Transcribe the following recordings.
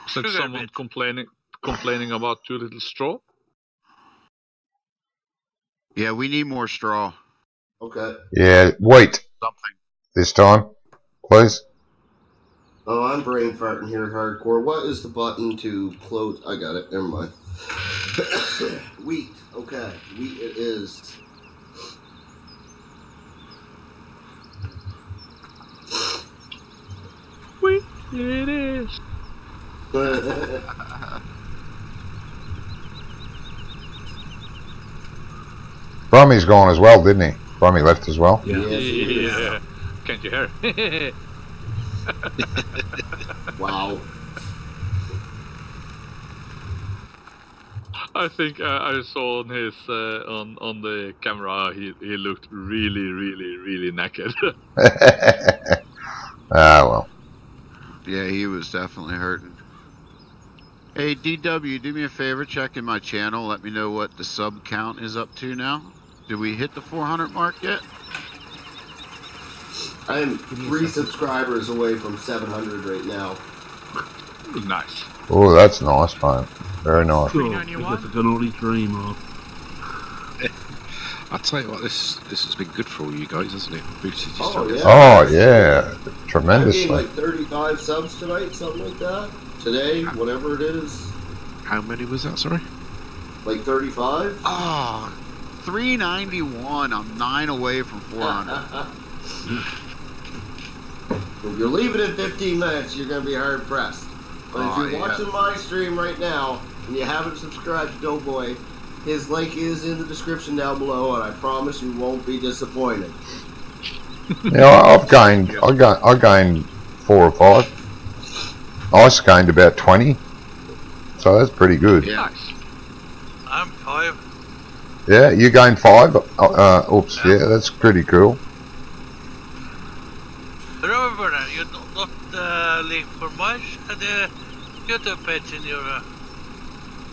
Said someone complaining about too little straw? Yeah, we need more straw. Okay. Yeah, wheat Something. this time, please. Oh, I'm brain farting here hardcore. What is the button to close? I got it. Never mind. Wheat. Okay. Wheat it is. Wheat it is. Brummy's gone as well, didn't he? Brummy left as well. Yes, he is. Yeah. Can't you hear? Wow. I think I saw on his on the camera he looked really knackered. Ah, well. Yeah, he was definitely hurting. Hey, DW, do me a favor, check in my channel. Let me know what the sub count is up to now. Did we hit the 400 mark yet? I am 3 subscribers away from 700 right now. Nice. Oh, that's nice, mate. Very nice. Cool. I guess I can only dream of. I'll tell you what, this has been good for all you guys, hasn't it? Boosted your Oh, stuff. yeah. Oh, yeah. I gained Tremendously. like 35 subs tonight, something like that. Today, whatever it is. How many was that, sorry? Like 35? Oh, 391. I'm 9 away from 400. If you're leaving in 15 minutes, you're going to be hard pressed. But if you're watching my stream right now and you haven't subscribed to Doughboy, his link is in the description down below, and I promise you won't be disappointed. Yeah, I gained 4 or 5. Ice gained about 20. So that's pretty good. Yeah. Nice. I'm 5. Yeah, you gained 5. Oops, yeah, that's pretty cool. Remember that you not link for much at the YouTube page in your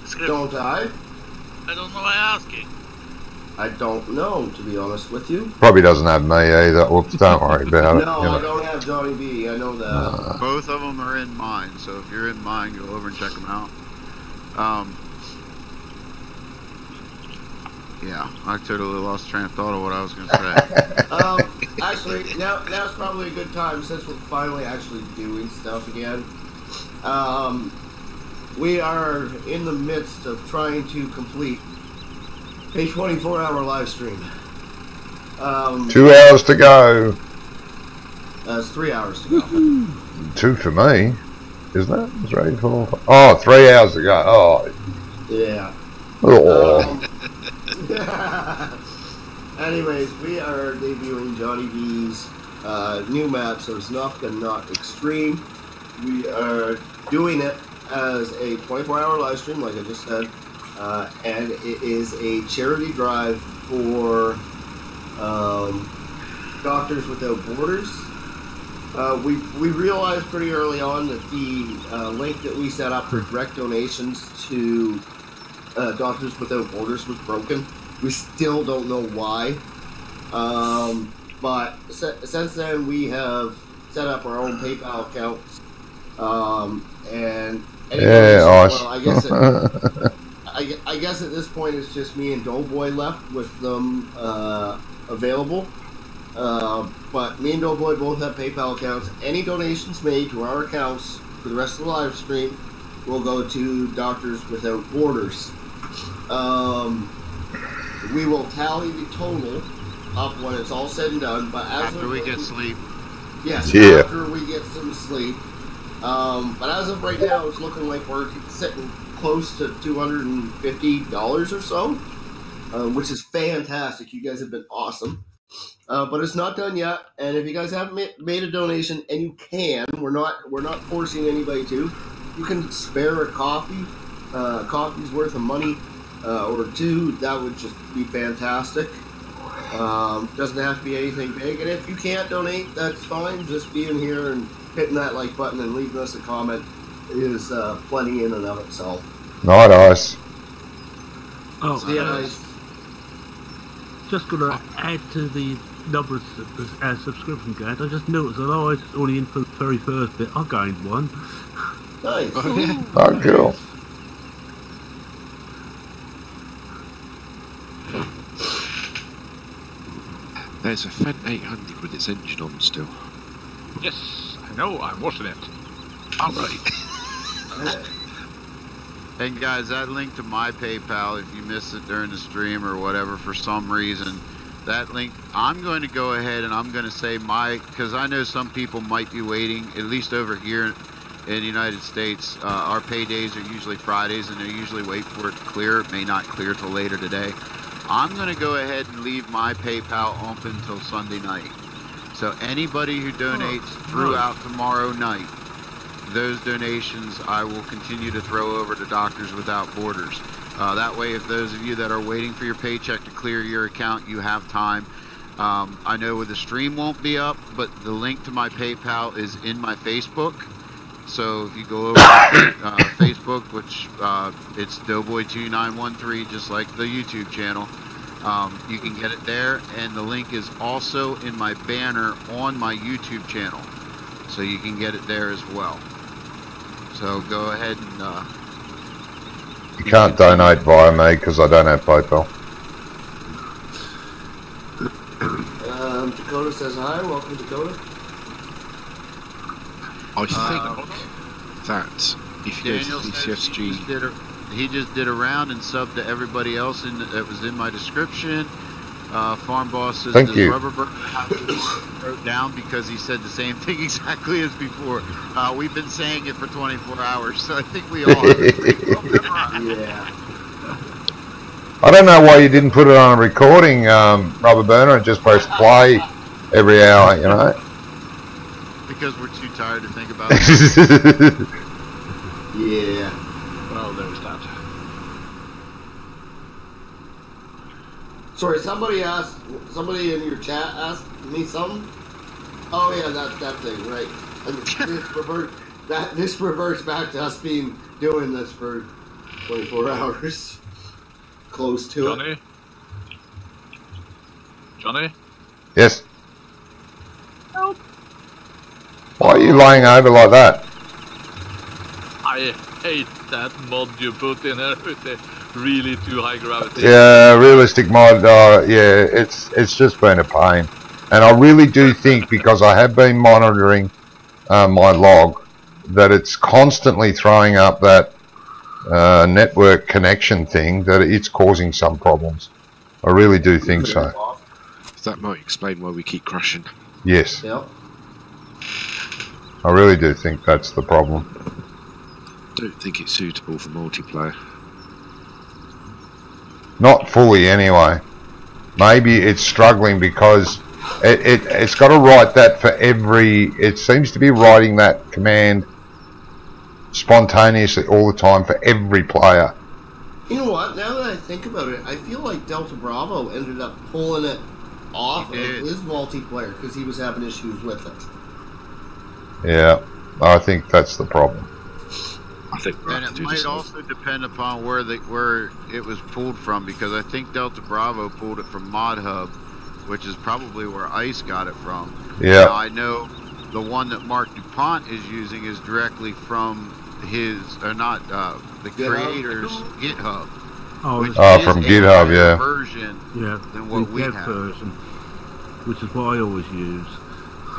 description. Don't I? I don't know why I'm asking. I don't know, to be honest with you. Probably doesn't have me either. Oops, don't worry about it. No, You know. I don't have Johnny B. I know that. Both of them are in mine, so if you're in mine, go over and check them out. Yeah, I totally lost train of thought of what I was going to say. Actually, now's probably a good time since we're finally actually doing stuff again. We are in the midst of trying to complete a 24-hour live stream. 2 hours to go. It's 3 hours to go. 2 for me, isn't it? It's ready for. Oh, 3 hours to go. Oh. Yeah. Oh. Anyways, we are debuting Johnny B's new map, so it's not extreme. We are doing it as a 24-hour live stream, like I just said, and it is a charity drive for Doctors Without Borders. We realized pretty early on that the link that we set up for direct donations to Doctors Without Borders was broken. We still don't know why. But since then, we have set up our own PayPal accounts. And Yeah, well, I guess at this point it's just me and Doughboy left with them available. But me and Doughboy both have PayPal accounts. Any donations made to our accounts for the rest of the live stream will go to Doctors Without Borders. We will tally the total up when it's all said and done. But After we get sleep. Yes, Yeah. after we get some sleep. But as of right now, it's looking like we're sitting close to $250 or so, which is fantastic. You guys have been awesome. But it's not done yet. And if you guys haven't made a donation, and you can, we're not forcing anybody to. You can spare a coffee, coffee's worth of money, or 2. That would just be fantastic. Doesn't have to be anything big. And if you can't donate, that's fine. Just being here and hitting that like button and leaving us a comment is plenty in and of itself. Not us. Oh, So, yeah, just gonna add to the numbers subscription count. I just noticed that I was only in for the very first bit. I gained 1. Nice. Oh, yeah. Oh, cool. There's a Fendt 800 with its engine on still. Yes, I know. I'm watching it. Alright. And guys, that link to my PayPal, if you missed it during the stream or whatever for some reason, that link, I'm going to go ahead and I'm going to say because I know some people might be waiting, at least over here in the United States, our paydays are usually Fridays and they usually wait for it to clear. It may not clear till later today. I'm going to go ahead and leave my PayPal open until Sunday night. So anybody who donates throughout tomorrow night, those donations I will continue to throw over to Doctors Without Borders. That way, if those of you that are waiting for your paycheck to clear your account, you have time. I know the stream won't be up, but the link to my PayPal is in my Facebook. So if you go over to Facebook, which it's Doughboy2913, just like the YouTube channel, you can get it there. And the link is also in my banner on my YouTube channel. So you can get it there as well. So go ahead and... You can't donate via me because I don't have PayPal. Dakota says hi. Welcome, Dakota. I think that if you go Daniel to says PCSG... he just did a round and subbed to everybody else that was in my description. Farm Boss says Thank you. Rubber Bird wrote down because he said the same thing exactly as before. We've been saying it for 24 hours, so I think we all have it pretty well memorized. Yeah. I don't know why you didn't put it on a recording, Rubber Burner, and just press play every hour, you know? Because we're too tired to think about it. Yeah. Well, there's that. Sorry, somebody in your chat asked me something. Oh yeah, that thing, right? And this reverts back to us doing this for 24 hours, close to it. Johnny? Yes. Help. Why are you laying over like that? I hate that mod you put in there with the really too high gravity. Yeah, realistic mod. Yeah, it's just been a pain, and I really do think because I have been monitoring my log that it's constantly throwing up that network connection thing that it's causing some problems. I really do think so. That might explain why we keep crashing. Yes. Yep. I really do think that's the problem. Don't think it's suitable for multiplayer. Not fully anyway. Maybe it's struggling because it's got to write that for every... It seems to be writing that command spontaneously all the time for every player. You know what? Now that I think about it, I feel like Delta Bravo ended up pulling it off of his multiplayer because he was having issues with it. Yeah, I think that's the problem. I think and it might also depend upon where it was pulled from, because I think Delta Bravo pulled it from ModHub, which is probably where ICE got it from. Yeah. Now, I know the one that Mark DuPont is using is directly from his, or not, the creator's GitHub. Oh, from GitHub, yeah. Version than what we have. Version, which is what I always use.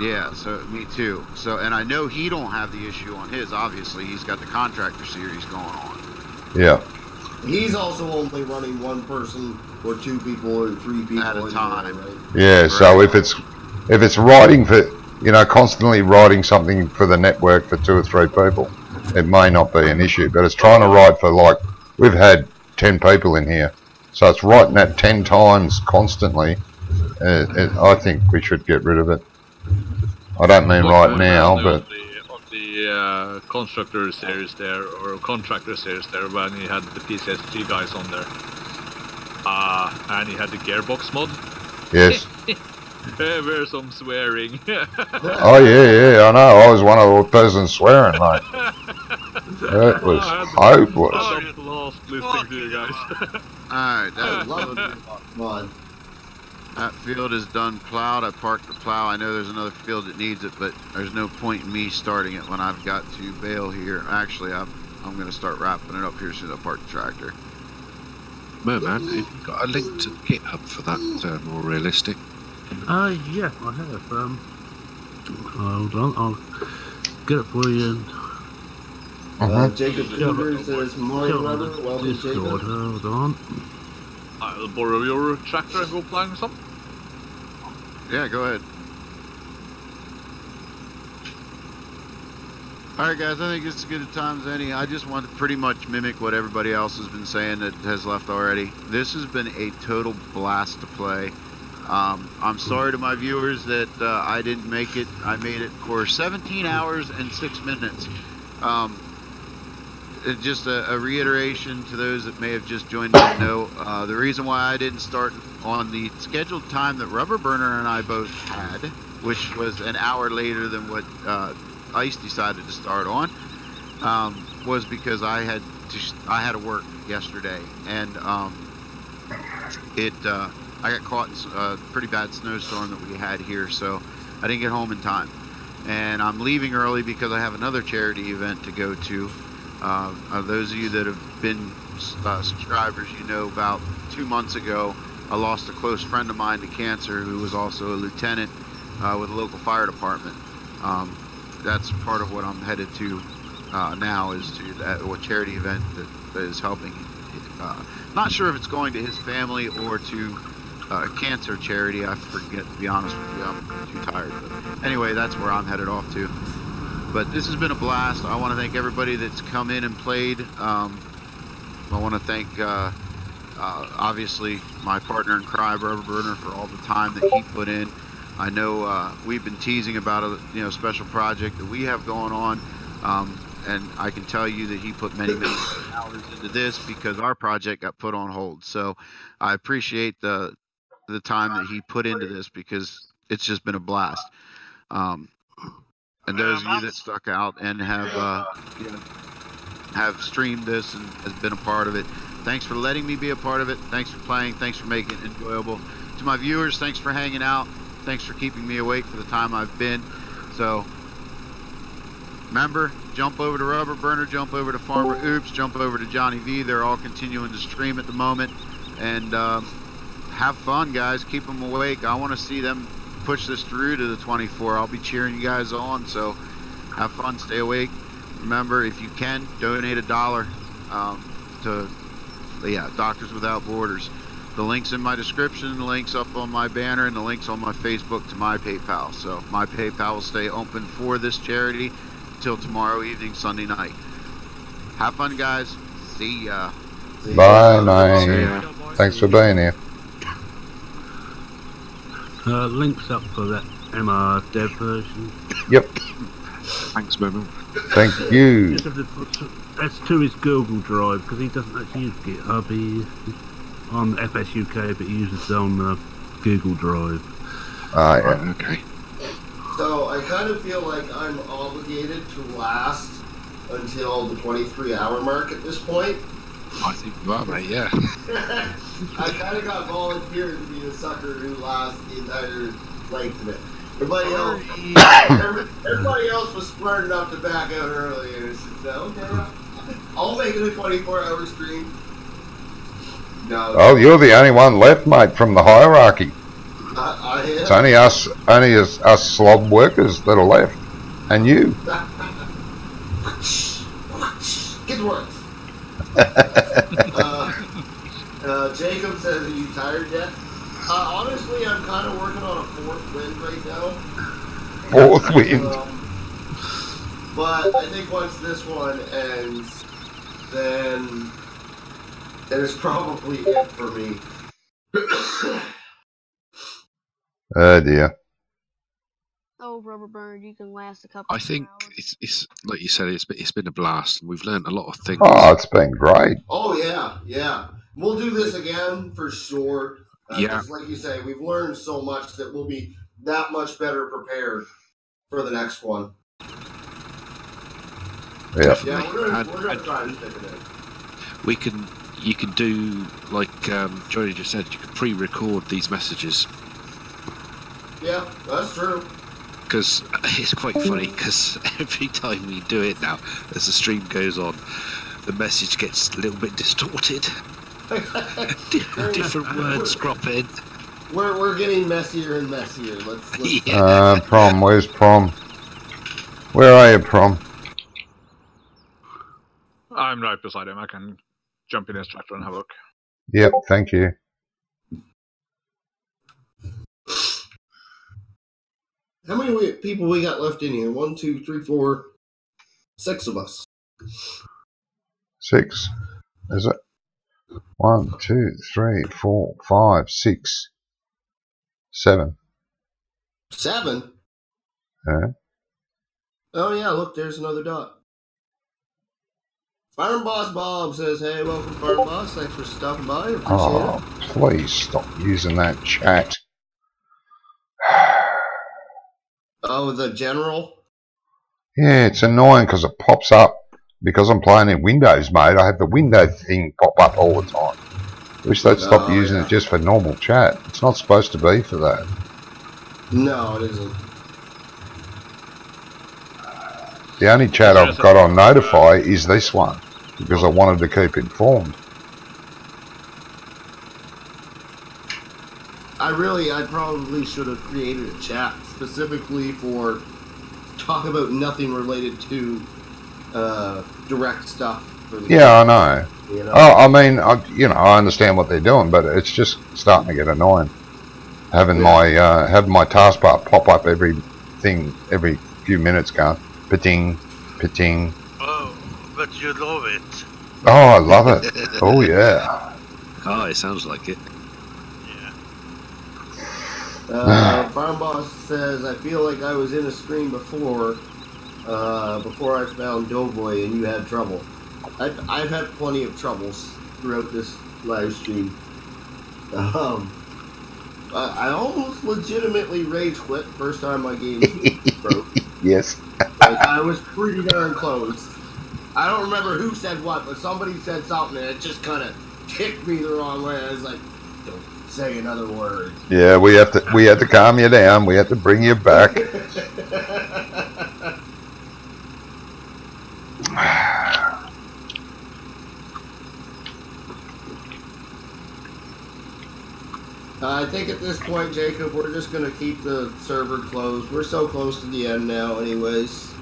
Yeah, so me too. So, and I know he don't have the issue on his. Obviously, he's got the Contractor series going on. Yeah. He's also only running one person or two people or three people at a time. Right? Yeah. So if it's writing for, you know, constantly writing something for the network for 2 or 3 people, it may not be an issue. But it's trying to write for, like, we've had 10 people in here, so it's writing that 10 times constantly. I think we should get rid of it. I don't mean right now, but on the constructor series there, or contractor series there, when he had the PCSG guys on there, and he had the gearbox mod. Yes. There were some swearing. Oh yeah, I know. I was one of the persons swearing, mate. That was hopeless. I was lost listening to you guys. Alright, I love it. Come on. that was, Come on. That field is done plowed. I parked the plow. I know there's another field that needs it, but there's no point in me starting it when I've got to bail here. Actually, I'm going to start wrapping it up here as soon as I park the tractor. Merman, have you got a link to GitHub for that more realistic? Yeah, I have. Hold on, I'll get it for you. Jacob Cougar says, morning, Robert. Welcome, Discord, Jacob. hold on. I'll borrow your tractor and go plowing some. Yeah, go ahead. Alright guys, I think it's as good a time as any. I just want to pretty much mimic what everybody else has been saying that has left already. This has been a total blast to play. I'm sorry to my viewers that I didn't make it. I made it for 17 hours and 6 minutes. Just a reiteration to those that may have just joined in. No, the reason why I didn't start on the scheduled time that Rubber Burner and I both had, which was an hour later than what Ice decided to start on, was because I had to work yesterday, and I got caught in a pretty bad snowstorm that we had here, so I didn't get home in time. And I'm leaving early because I have another charity event to go to. Those of you that have been subscribers, you know about 2 months ago, I lost a close friend of mine to cancer who was also a lieutenant with the local fire department. That's part of what I'm headed to now, is to that charity event that is helping. Not sure if it's going to his family or to a cancer charity. I forget, to be honest with you. I'm too tired. But anyway, that's where I'm headed off to. But this has been a blast. I want to thank everybody that's come in and played. I want to thank, obviously, my partner in crime, Rubber Burner, for all the time that he put in. I know we've been teasing about a special project that we have going on, and I can tell you that he put many hours into this because our project got put on hold. So I appreciate the time that he put into this because it's just been a blast. And those of you that stuck out and have streamed this and has been a part of it, thanks for letting me be a part of it. Thanks for playing. Thanks for making it enjoyable. To my viewers, thanks for hanging out. Thanks for keeping me awake for the time I've been. So remember, jump over to Rubber Burner, jump over to Farmer Oops, jump over to Johnny V. They're all continuing to stream at the moment. And have fun, guys. Keep them awake. I want to see them push this through to the 24. I'll be cheering you guys on. So have fun, stay awake. Remember, if you can, donate $1 to Doctors Without Borders. The link's in my description, the link's up on my banner, and the link's on my Facebook to my PayPal. So my PayPal will stay open for this charity until tomorrow evening, Sunday night. Have fun, guys. See ya. Bye, night. Thanks for being here. Links up for that MR dev version. Yep. Thanks, Merman. Thank you. That's to his Google Drive, because he doesn't actually use GitHub. He's on FSUK, but he uses it on Google Drive. Ah, yeah. Right, okay. So I kind of feel like I'm obligated to last until the 23-hour mark at this point. I think you are, mate, yeah. I kind of got volunteered to be the sucker who lasts the entire length of it. Everybody else was smart enough to back out early, and it's just, okay, I'll make it a 24-hour stream. No. Oh, you're the only one left, mate, from the hierarchy. I am. It's only us slob workers that are left, and you. Get to work. Jacob says, are you tired yet? Honestly, I'm kind of working on a fourth wind right now. Fourth wind. But I think once this one ends, then it's probably it for me. Oh dear. Oh, Rubber Burner, you can last a couple. I think it's like you said, it's been a blast, and we've learned a lot of things. Oh, it's been great. Oh yeah. We'll do this again for sure. Yeah. Like you say, we've learned so much that we'll be that much better prepared for the next one. Yeah. Yeah, we're gonna try and stick it in. You can do like Johnny just said. You can pre-record these messages Yeah, that's true. Because it's quite funny, because every time we do it now, as the stream goes on, the message gets a little bit distorted. Different words crop in. We're getting messier and messier. Let's Prom, where's Prom? Where are you, Prom? I'm right beside him. I can jump in his tractor and have a look. Yep, thank you. How many people we got left in here? 1, 2, 3, 4, 6 of us. 6. Is it? 1, 2, 3, 4, 5, 6, 7. 7? Yeah. Oh yeah, look, there's another dot. Farm Boss Bob says, hey, welcome Farm Boss. Thanks for stopping by. Appreciate Oh, it. please stop using that chat. Oh, the general? Yeah, it's annoying because it pops up. Because I'm playing in Windows mode, I have the window thing pop up all the time. Wish they'd stop using it just for normal chat. It's not supposed to be for that. No, it isn't. The only chat I've got on Notify is this one. Because I wanted to keep informed. I probably should have created a chat specifically for talk about nothing related to direct stuff. For the Yeah, I know. You know? Oh, I mean, I understand what they're doing, but it's just starting to get annoying. Having my taskbar pop up every few minutes, going pitting. Oh, but you love it. Oh, I love it. Oh yeah. Oh, it sounds like it. Farm Boss says, I feel like I was in a stream before I found Doughboy and you had trouble. I've had plenty of troubles throughout this live stream. I almost legitimately rage quit first time my game broke. Yes. Like, I was pretty darn close. I don't remember who said what, but somebody said something and it just kind of ticked me the wrong way. I was like, don't say another word. Yeah, we had to calm you down. We had to bring you back. I think at this point, Jacob, we're just going to keep the server closed. We're so close to the end now anyways.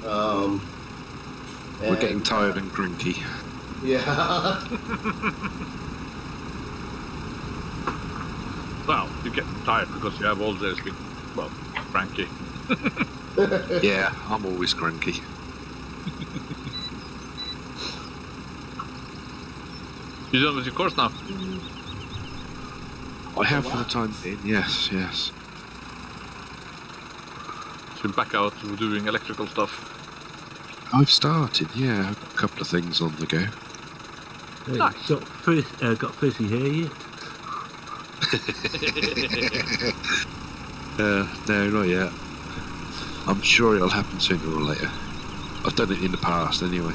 We're getting tired and cranky. Yeah. Well, you get tired because you have all this been, well, cranky. Yeah, I'm always cranky. You done with your course now? I have for the time being, yes. So back out to doing electrical stuff. I've started, yeah. I've got a couple of things on the go. Hey, Nice. Got fizzy hair yet? No, not yet. I'm sure it'll happen sooner or later. I've done it in the past anyway.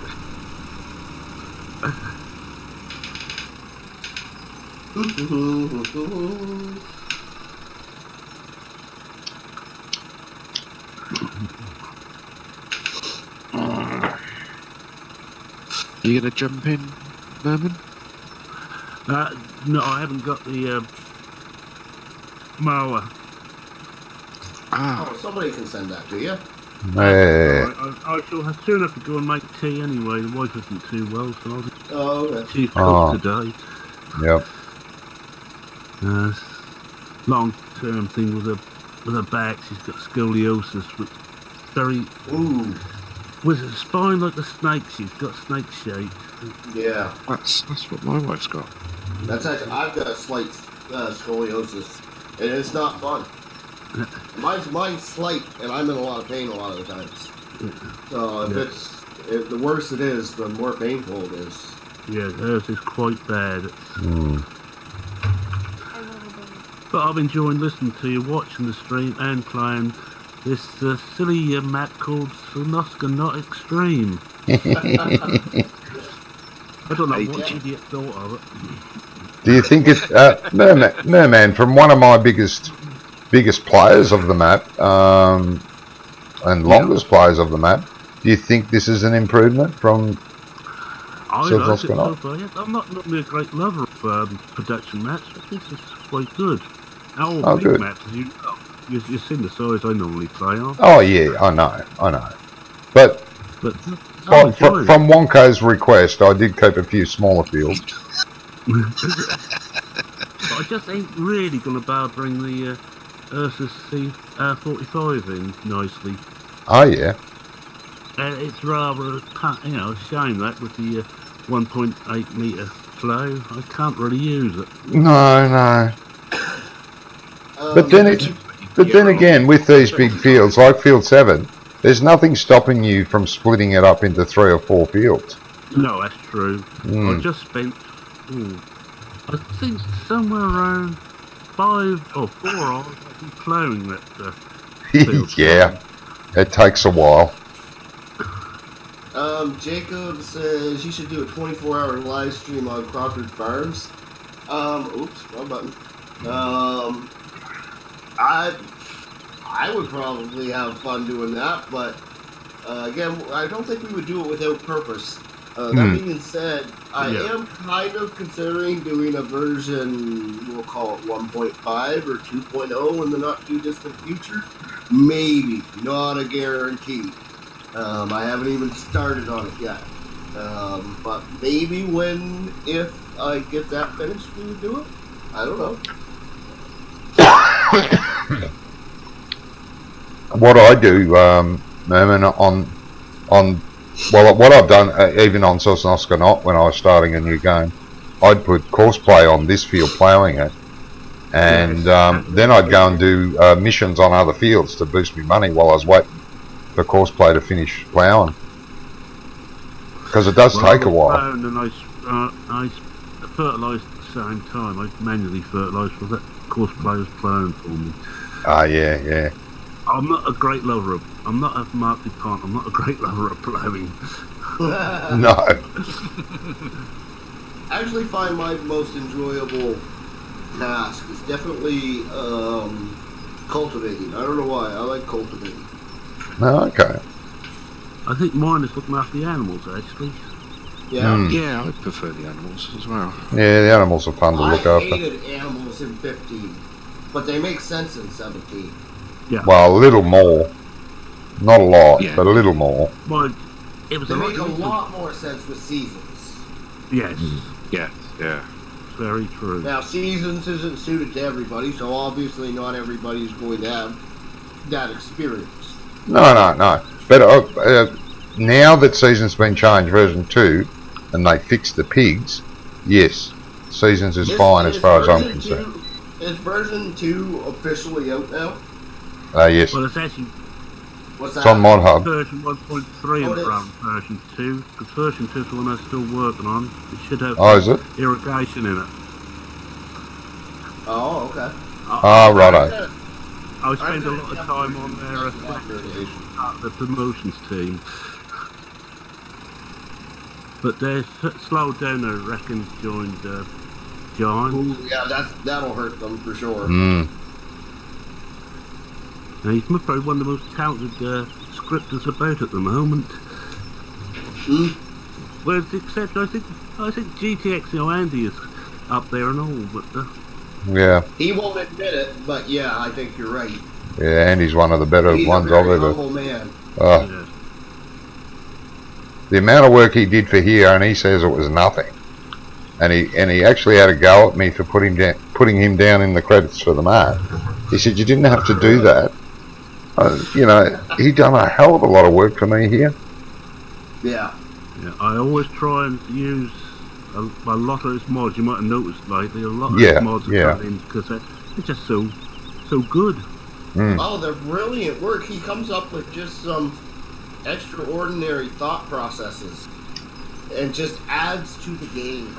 You gonna jump in, Merman? No, I haven't got the mower. Oh, somebody can send that to you. Hey. I shall have soon have to go and make tea anyway. The wife isn't too well, so I'll just tea cook today. Yep. Long-term thing with her back. She's got scoliosis, which very with a spine like a snake. She's got snake shape. Yeah. That's what my wife's got. That's actually, I've got a slight scoliosis, and it's not fun. Mine's slight, and I'm in a lot of pain a lot of the times. So if the worse it is, the more painful it is. Yeah, hers is quite bad. But I've enjoyed listening to you, watching the stream, and playing this silly map called Sonoska Not Extreme. I don't know what idiot thought of it. Do you think it's Merman? From one of my biggest biggest players of the map and longest players of the map, do you think this is an improvement from I Civ like it so Astronaut? far. Yeah, I'm not normally a great lover of production maps, but this is quite good. All Oh, big good. maps, as you know, you've seen the size I normally play on. Oh yeah, I know. But But I'm enjoying from Wonko's request, I did keep a few smaller fields. But I just ain't really going to be able to bring the Ursus C45 in nicely. Oh yeah. It's rather a shame that with the 1.8 metre flow, I can't really use it. No. But then again, with these big fields like Field 7, there's nothing stopping you from splitting it up into 3 or 4 fields. No, that's true. I just spent, I think somewhere around 5 or 4 hours I've been ploughing that field. Yeah, it takes a while. Jacob says you should do a 24-hour live stream on Crawford Farms. Oops, wrong button. I would probably have fun doing that, but again, I don't think we would do it without purpose. That being said, I am kind of considering doing a version, we'll call it 1.5 or 2.0 in the not too distant future. Maybe, not a guarantee. I haven't even started on it yet. But maybe if I get that finished, we would do it. I don't know. What I do, Merman, what I've done, even on Astronaut when I was starting a new game, I'd put course play on this field ploughing it, and then I'd go and do missions on other fields to boost me money while I was waiting for course play to finish ploughing, because it does take a while. And I fertilised at the same time. I manually fertilised for that course play was ploughing for me. Ah, yeah. I'm not a great lover of. I'm not a Mark DuPont. I'm not a great lover of ploughing. No. I actually find my most enjoyable task is definitely cultivating. I don't know why. I like cultivating. No, okay. I think mine is looking after the animals, actually. Yeah. Yeah, I prefer the animals as well. Yeah, the animals are fun to look I after. hated animals in 15, but they make sense in 17. Yeah. Well, a little more. Not a lot, Yeah. but a little more. Mine, it was They make a lot. lot more sense with seasons. Yes, Yeah. very true. Now, seasons isn't suited to everybody, so obviously not everybody's going to have that experience. No. But now that Seasons been changed, version 2, and they fixed the pigs, yes, Seasons is fine as far as I'm concerned. Is version 2 officially out now? Yes, Well, it's actually What's it's that? on Mod Hub. version 1.3 Oh, and it is. around version 2. Because version 2 is the one I'm still working on. It should have Oh, is it? irrigation in it. Oh, okay. Ah, righto. I spend a lot of time on their the promotions team. But they're slowed down, I reckon, joined Giants. Ooh, yeah, that'll hurt them for sure. And he's probably one of the most talented scripters about at the moment. Well, except I think GTX, Andy is up there and all, but Yeah, He won't admit it, but yeah, I think you're right. yeah, Andy's one of the better He's ones a I've very ever. humble man. yeah. The amount of work he did for here, and he says it was nothing. And he actually had a go at me for putting him down in the credits for the map. He said, "You didn't have to do that." He done a hell of a lot of work for me here. Yeah. Yeah, I always try and use a lot of his mods. You might have noticed lately, a lot of Yeah, his mods are yeah. coming in because they're just so good. Oh, they're brilliant work. He comes up with just some extraordinary thought processes and just adds to the game.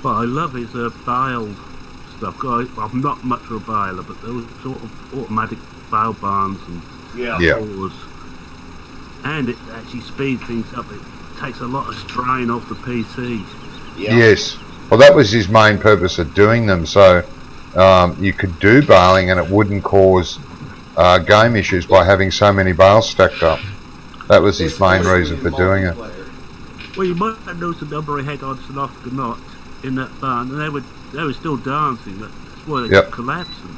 But I love his bale stuff. I'm not much of a baler, but those sort of automatic bale barns and Yeah. Yeah. doors. And it actually speeds things up. It takes a lot of strain off the PC. Yeah. Yes. Well, that was his main purpose of doing them. So you could do baling and it wouldn't cause game issues by having so many bales stacked up. That was his main reason for doing it. Well, you might have noticed the number of head-ons and off the knot in that barn, and they were still dancing. That's why they kept collapsing.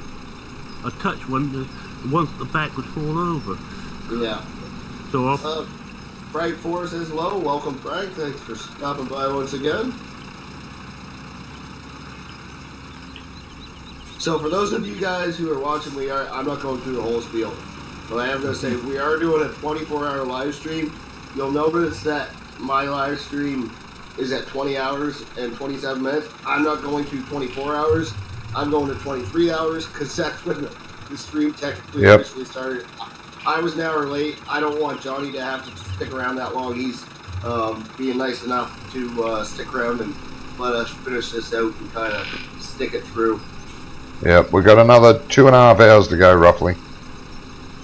I touched one once the back would fall over. Yeah. So Frank Four says hello. Welcome, Frank. Thanks for stopping by once again. So for those of you guys who are watching, I'm not going through the whole spiel, but I am going to say we are doing a 24-hour live stream. You'll notice that my live stream is at 20 hours and 27 minutes. I'm not going to 24 hours. I'm going to 23 hours because that's when the stream technically officially started. I was an hour late. I don't want Johnny to have to stick around that long. He's being nice enough to stick around and let us finish this out and kind of stick it through. Yep, we've got another 2.5 hours to go, roughly.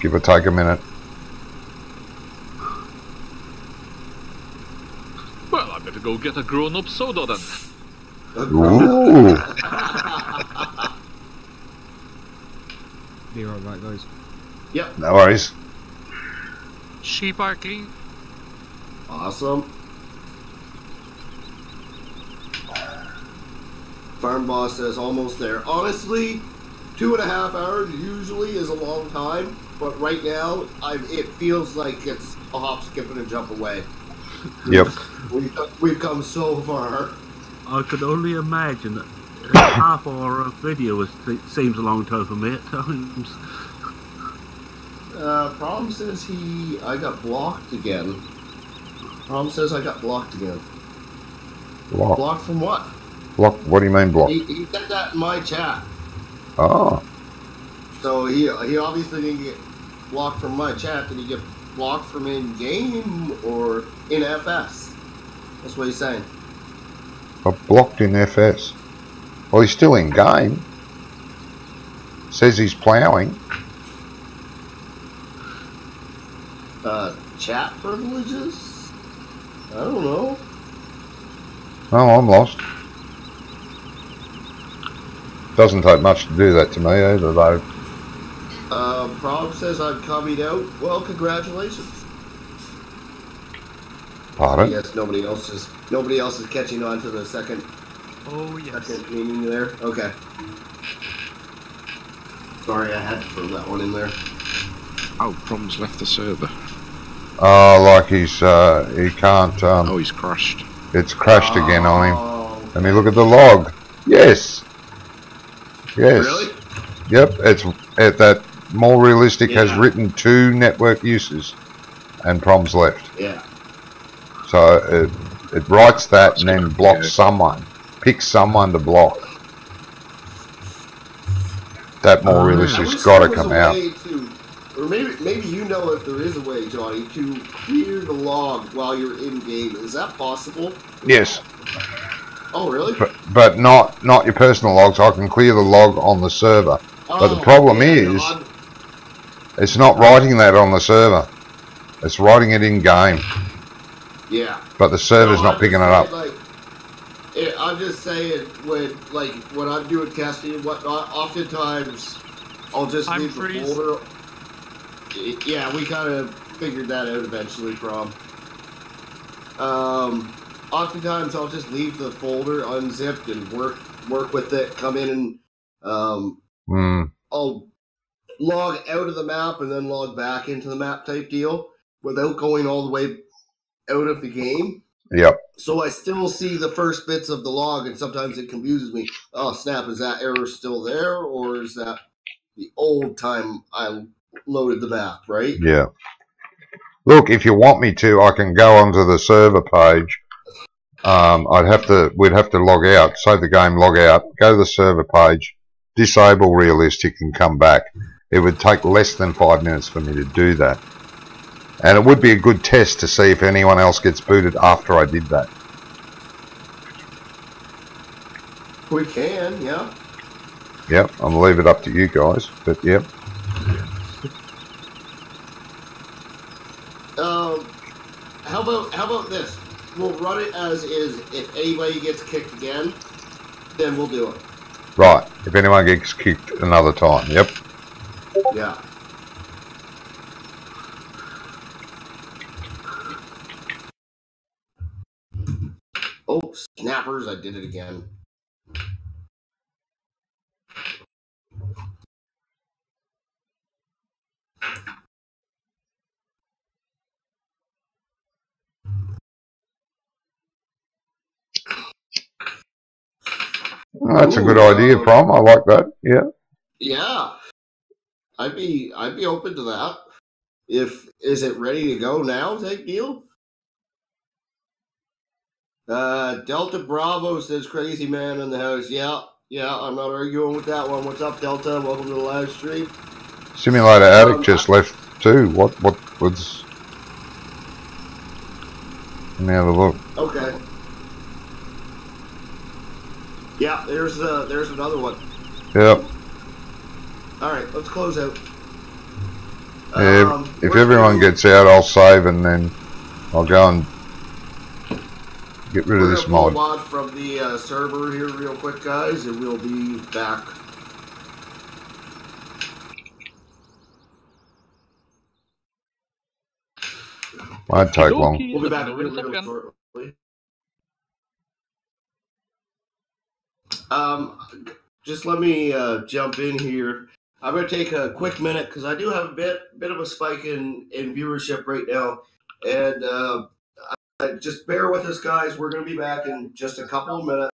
Give or take a minute. Well, I better go get a grown-up soda then. Ooh. Be right back, guys. Yep. No worries. Sheep are clean. Awesome. Farm Boss says almost there. Honestly, 2.5 hours usually is a long time, but right now it feels like it's a hop, skip, and a jump away. Yep. We've come so far. I could only imagine that a half-hour video seems a long time for me at times. Problem says I got blocked again. Problem says I got blocked again. Blocked? Blocked from what? Blocked? What do you mean blocked? He said that in my chat. Oh. So he obviously didn't get blocked from my chat. Did he get blocked from in-game or in FS? That's what he's saying. Blocked in FS. Well, he's still in game. Says he's ploughing. Chat privileges? I don't know. Oh, I'm lost. Doesn't take much to do that to me either, though. Prob says I've copied out. Well, congratulations. Pardon? Yes, nobody else is catching on to the second. Oh yes. Second meaning there. Okay. Sorry, I had to throw that one in there. Oh, Prom's left the server. Oh, like he can't. Oh, he's crashed. It's crashed again on him. Let me look at the log. Yes. Yes. Really? Yep. That More Realistic has written 2 network uses, and Prom's left. Yeah. So it writes that and then blocks someone, picks someone to block. That More Realistic's got to come out. Or maybe you know if there is a way, Johnny, to clear the log while you're in game. Is that possible? Yes. Oh, really? But not your personal logs. I can clear the log on the server. But the problem is, it's not writing that on the server. It's writing it in game. Yeah. But the server's not picking it up. I'm just saying, when I'm doing testing and whatnot, oftentimes I'll just leave the folder. Yeah, we kind of figured that out eventually, Prom. Oftentimes I'll just leave the folder unzipped and work with it, come in and I'll log out of the map and then log back into the map type deal without going all the way out of the game. Yep. So I still see the first bits of the log, and sometimes it confuses me. Oh, snap, is that error still there, or is that the old time I loaded the map, right? Yeah. Look, if you want me to, I can go onto the server page. We'd have to log out, save the game, log out, go to the server page, disable Realistic and come back. It would take less than 5 minutes for me to do that. And it would be a good test to see if anyone else gets booted after I did that. We can, yeah. Yep, I'll leave it up to you guys, but yep. How about this? We'll run it as is. If anybody gets kicked again, then we'll do it. Right. If anyone gets kicked another time. Yep. Yeah. Oh, snappers, I did it again. Oh, that's a good idea, Prom. I like that. Yeah. Yeah. I'd be open to that. Is it ready to go now type deal? Delta Bravo says Crazy Man in the house. Yeah, I'm not arguing with that one. What's up, Delta? Welcome to the live stream. Simulator Addict just left too. What was? Let me have a look. Okay. Yeah, there's another one. Yep. All right, let's close out. If everyone gets out, I'll save and then I'll go and get rid of this mod. Mod from the server here real quick, guys, and we'll be back. Won't take long. We'll be back real shortly. Just let me jump in here. I'm going to take a quick minute because I do have a bit of a spike in viewership right now, and just bear with us, guys. We're going to be back in just a couple of minutes.